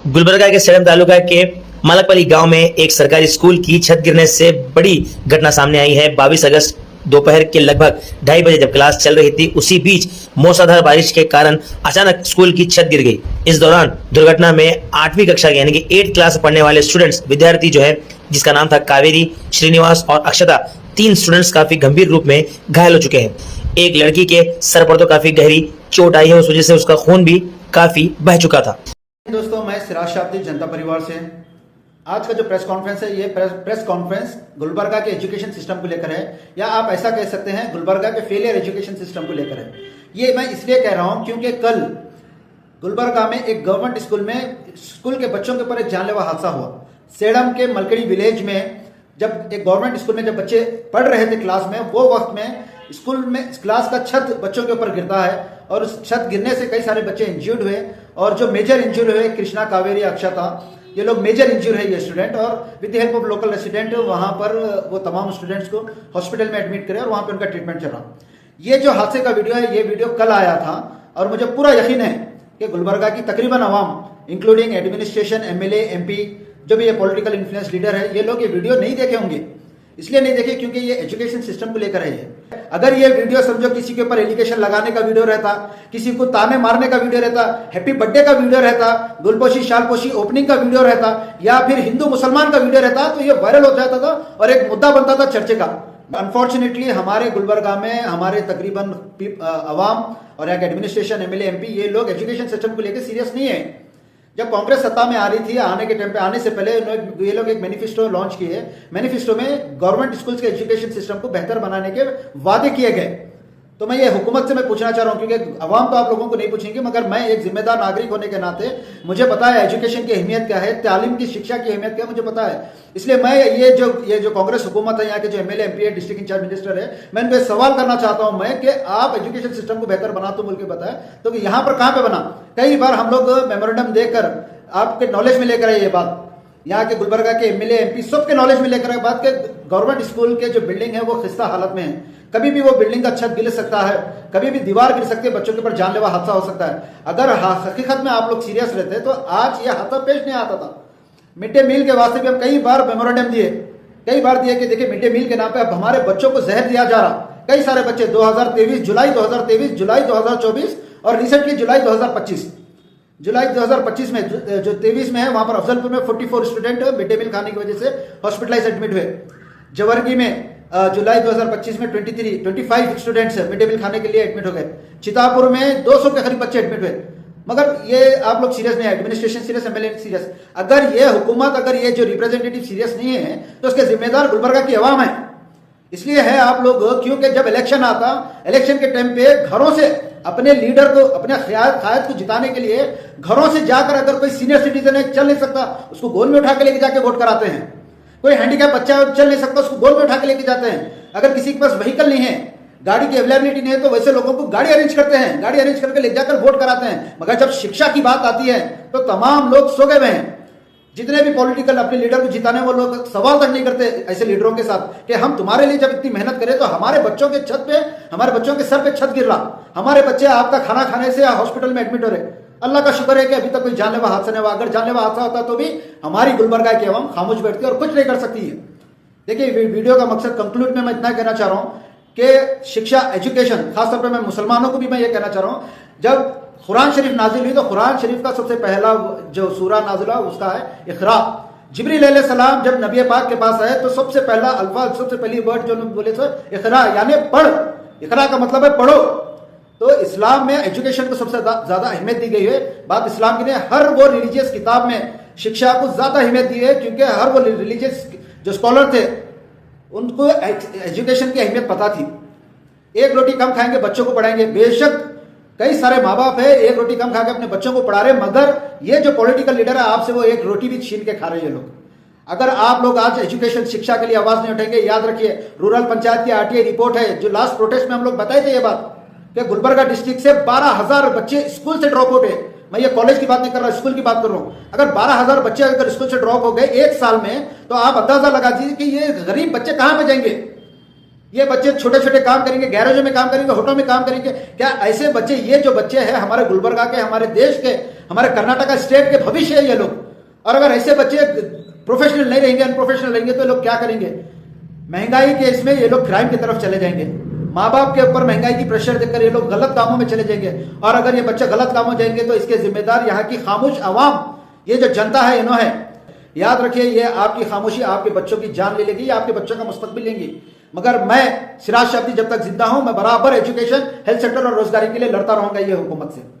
गुलबर्गा के सड़म तालुका के मलकपली गांव में एक सरकारी स्कूल की छत गिरने से बड़ी घटना सामने आई है। 22 अगस्त दोपहर के लगभग 2:30 बजे जब क्लास चल रही थी, उसी बीच मूसलाधार बारिश के कारण अचानक स्कूल की छत गिर गई। इस दौरान दुर्घटना में 8वीं कक्षा के यानी कि 8th क्लास में पढ़ने वाले स्टूडेंट्स विद्यार्थी जो है, जिसका नाम था कावेरी, श्रीनिवास और अक्षता, 3 स्टूडेंट्स काफी गंभीर रूप में घायल हो चुके हैं। एक लड़की के सर पर तो काफी गहरी चोट आई है, उस वजह से उसका खून भी काफी बह चुका था। दोस्तों, मैं सिराज शाब्दी जनता परिवार से। आज का जो प्रेस कॉन्फ्रेंस है, ये प्रेस कॉन्फ्रेंस गुलबर्गा के एजुकेशन सिस्टम को लेकर है, या आप ऐसा कह सकते हैं गुलबर्गा के फेलियर एजुकेशन सिस्टम को लेकर है। ये मैं इसलिए कह रहा हूं क्योंकि कल गुलबर्गा में एक गवर्नमेंट स्कूल के बच्चों के ऊपर एक जानलेवा हादसा हुआ। सेडम के मलकड़ी विलेज में जब एक गवर्नमेंट स्कूल में जब बच्चे पढ़ रहे थे क्लास में, वो वक्त में स्कूल में क्लास का छत बच्चों के ऊपर गिरता है और उस छत गिरने से कई सारे बच्चे इंज्यूर्ड हुए। और जो मेजर इंज्यूर्ड हुए, कृष्णा, कावेरी, अक्षता, ये लोग मेजर इंज्यूर है ये स्टूडेंट। और with the help of local resident वहां पर वो तमाम स्टूडेंट्स को हॉस्पिटल में एडमिट करे और वहां पर उनका ट्रीटमेंट चल रहा। ये जो हादसे का वीडियो है, ये वीडियो कल आया था और मुझे पूरा यकीन है कि गुलबर्गा की तकरीबन अवाम इंक्लूडिंग एडमिनिस्ट्रेशन, एमएलए, एमपी, जो भी ये पॉलिटिकल इन्फ्लुएंस लीडर है, ये लोग ये वीडियो नहीं देखे होंगे। इसलिए नहीं देखे क्योंकि ये एजुकेशन सिस्टम को लेकर है। ये अगर ये वीडियो समझो किसी के ऊपर एलिगेशन लगाने का वीडियो रहता, किसी को ताने मारने का वीडियो रहता, हैप्पी बर्थडे का वीडियो रहता, गुलपोशी शालपोशी ओपनिंग का वीडियो रहता, या फिर हिंदू मुसलमान का वीडियो रहता, तो ये वायरल हो जाता था और एक मुद्दा बनता था चर्चे का। अनफॉर्चुनेटली हमारे गुलबर्गा में हमारे तकरीबन अवाम और यहाँ के एडमिनिस्ट्रेशन, एमएलए, एमपी, ये लोग एजुकेशन सिस्टम को लेकर सीरियस नहीं है। जब कांग्रेस सत्ता में आ रही थी, आने के टाइम पे आने से पहले ये लोग एक मैनिफेस्टो लॉन्च किए। मैनिफेस्टो में गवर्नमेंट स्कूल्स के एजुकेशन सिस्टम को बेहतर बनाने के वादे किए गए। तो मैं ये हुकूमत से मैं पूछना चाह रहा हूं, क्योंकि अवाम तो आप लोगों को नहीं पूछेंगे, मगर मैं एक जिम्मेदार नागरिक होने के नाते मुझे पता है एजुकेशन की अहमियत क्या है, तालीम की, शिक्षा की अहमियत क्या है, मुझे पता है। इसलिए मैं ये जो कांग्रेस हुकूमत है, यहाँ के जो एमएलए, एमपी है, डिस्ट्रिक्ट इंचार्ज मिनिस्टर है, मैं इनको सवाल करना चाहता हूं मैं कि आप एजुकेशन सिस्टम को बेहतर बना तो बोल के बताए, तो यहाँ पर कहां पे बना? कई बार हम लोग मेमोरेंडम देकर आपके नॉलेज में लेकर आए ये बात, यहाँ के गुलबर्गा के एमएलए, एमपी सबके नॉलेज में लेकर आए बात के गवर्नमेंट स्कूल के जो बिल्डिंग है वो खस्ता हालत में है। कभी भी वो बिल्डिंग का छत गिर सकता है, कभी भी दीवार गिर सकती है, बच्चों के ऊपर जानलेवा हादसा हो सकता है। अगर हकीकत में आप लोग सीरियस रहते तो आज ये हादसा पेश नहीं आता था। मिड डे मील के वास्ते भी हम कई बार मेमोरेंडम दिए, कि देखिए मिड डे मील के नाम पे अब हमारे बच्चों को जहर दिया जा रहा। कई सारे बच्चे 2023, जुलाई 2023, जुलाई 2024 और रिसेंटली जुलाई 2025 में जो 23 में है, वहां पर अफजलपुर में 44 स्टूडेंट मिड डे मील खाने की वजह से हॉस्पिटलाइज एडमिट हुए। जवर्गी में जुलाई 2025 में 25 स्टूडेंट्स मिड डे मील खाने के लिए एडमिट हो गए। चितापुर में 200 के करीब बच्चे एडमिट हुए। मगर ये आप लोग सीरियस नहीं है, एडमिनिस्ट्रेशन सीरियस, एमएलए सीरियस। अगर ये हुकूमत, अगर ये जो रिप्रेजेंटेटिव सीरियस नहीं है, तो उसके जिम्मेदार गुलबर्गा की आवाम है। इसलिए है आप लोग, क्योंकि जब इलेक्शन आता, इलेक्शन के टाइम पे घरों से अपने लीडर को, अपने कायद को जिताने के लिए घरों से जाकर, अगर कोई सीनियर सिटीजन है चल नहीं सकता, उसको गोद में उठा के लेके जाके वोट कराते हैं। कोई हैंडीकैप बच्चा चल नहीं सकता, उसको गोद में उठा के लेके जाते हैं। अगर किसी के पास व्हीकल नहीं है, गाड़ी की अवेलेबिलिटी नहीं है, तो वैसे लोगों को गाड़ी अरेंज करते हैं, गाड़ी अरेंज करके ले जाकर वोट कराते हैं। मगर जब शिक्षा की बात आती है तो तमाम लोग सो गए हैं। जितने भी पॉलिटिकल अपने लीडर को जिताने वो लोग सवाल तक नहीं करते ऐसे लीडरों के साथ कि हम तुम्हारे लिए जब इतनी मेहनत करें तो हमारे बच्चों के छत पे, हमारे बच्चों के सर पे छत गिर रहा, हमारे बच्चे आपका खाना खाने से हॉस्पिटल में एडमिट हो रहे। अल्लाह का शुक्र है कि अभी तक कोई जानलेवा हादसा नहीं हुआ। अगर जानलेवा हादसा होता तो भी हमारी गुलबर्गा की आवाम खामोश बैठती और कुछ नहीं कर सकती है। देखिए, वीडियो का मकसद कंक्लूड में मैं इतना कहना चाह रहा हूं कि शिक्षा, एजुकेशन, खासतौर पर मैं मुसलमानों को भी मैं ये कहना चाह रहा हूं, जब कुरान शरीफ नाजिल हुई तो कुरान शरीफ का सबसे पहला जो सूरा नाजिल हुआ उसका है इकरा। जिब्रील अलैहिस्सलाम जब नबी पाक के पास आए तो सबसे पहला अल्फाज, सबसे पहली वर्ड जो बोले थे इकरा, यानी पढ़। इकरा का मतलब है पढ़ो। तो इस्लाम में एजुकेशन को सबसे ज्यादा अहमियत दी गई है। बात इस्लाम की नहीं, हर वो रिलीजियस किताब में शिक्षा को ज्यादा अहमियत दी है, क्योंकि हर वो रिलीजियस जो स्कॉलर थे उनको एजुकेशन की अहमियत पता थी। एक रोटी कम खाएंगे, बच्चों को पढ़ाएंगे। बेशक कई सारे माँ बाप है एक रोटी कम खा के अपने बच्चों को पढ़ा रहे, मगर ये जो पॉलिटिकल लीडर है आपसे वो एक रोटी भी छीन के खा रहे हैं लोग। अगर आप लोग आज एजुकेशन, शिक्षा के लिए आवाज नहीं उठाएंगे, याद रखिए रूरल पंचायत की आरटीआई रिपोर्ट है, जो लास्ट प्रोटेस्ट में हम लोग बताए थे ये बात कि गुलबर्गा डिस्ट्रिक्ट से 12,000 बच्चे स्कूल से ड्रॉप आउट है। मैं ये कॉलेज की बात नहीं कर रहा, स्कूल की बात कर रहा हूं। अगर 12,000 बच्चे अगर स्कूल से ड्रॉप हो गए एक साल में, तो आप अंदाजा लगा दीजिए कि ये गरीब बच्चे कहां पे जाएंगे। ये बच्चे छोटे छोटे काम करेंगे, गैरेजों में काम करेंगे, होटलों में काम करेंगे। क्या ऐसे बच्चे, ये जो बच्चे हैं हमारे गुलबर्गा के, हमारे देश के, हमारे कर्नाटका स्टेट के भविष्य है ये लोग। और अगर ऐसे बच्चे प्रोफेशनल नहीं रहेंगे, अनप्रोफेशनल रहेंगे, तो लोग क्या करेंगे? महंगाई के इसमें ये लोग क्राइम की तरफ चले जाएंगे। माँ बाप के ऊपर महंगाई की प्रेशर देखकर ये लोग गलत कामों में चले जाएंगे। और अगर ये बच्चे गलत कामों में जाएंगे तो इसके जिम्मेदार यहाँ की खामोश आवाम, ये जो जनता है, इन्हों है। याद रखिए, ये आपकी खामोशी आपके बच्चों की जान ले लेगी, आपके बच्चों का मुस्तकबिल लेंगी। मगर मैं सिराज शाब्दी जब तक जिंदा हूं, मैं बराबर एजुकेशन, हेल्थ सेक्टर और रोजगारी के लिए लड़ता रहूंगा ये हुकूमत से।